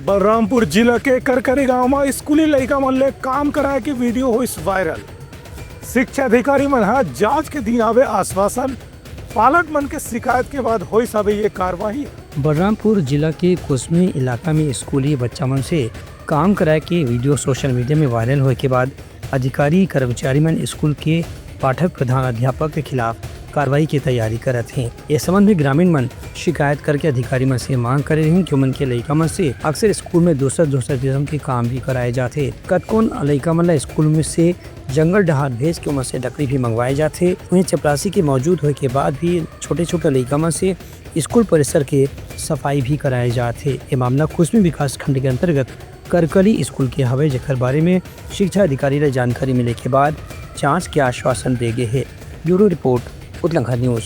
बलरामपुर जिला के करकरी गांव में स्कूली लड़का मन ले काम कराए के वीडियो हुई वायरल। शिक्षा अधिकारी मन जांच के दिन आवे आश्वासन, पालक मन के शिकायत के बाद हुई सब ये कार्रवाई। बलरामपुर जिला के कुसमी इलाका में स्कूली बच्चा मन से काम कराए के वीडियो सोशल मीडिया में वायरल होने के बाद अधिकारी कर्मचारी मन स्कूल के पाठक प्रधान अध्यापक के खिलाफ कार्रवाई की तैयारी करत हैं। इस संबंध में ग्रामीण मन शिकायत करके अधिकारी मन से मांग करे रहे कि उमन के लड़का मन से अक्सर स्कूल में दूसरा किस्म के काम भी कराए जाते। कतकोन लड़का मन ला स्कूल में से जंगल डहार भेज के उमन से लकड़ी भी मंगवाए जाते। वहीं चपरासी के मौजूद होने के बाद भी छोटे लड़का मन से स्कूल परिसर के सफाई भी कराए जाते। ये मामला कुसमी विकास खंड के अंतर्गत करकली स्कूल के हवे, जेकर बारे में शिक्षा अधिकारी ने जानकारी मिले के बाद जांच के आश्वासन दे गए है। ब्यूरो रिपोर्ट, उतलंघा न्यूज़।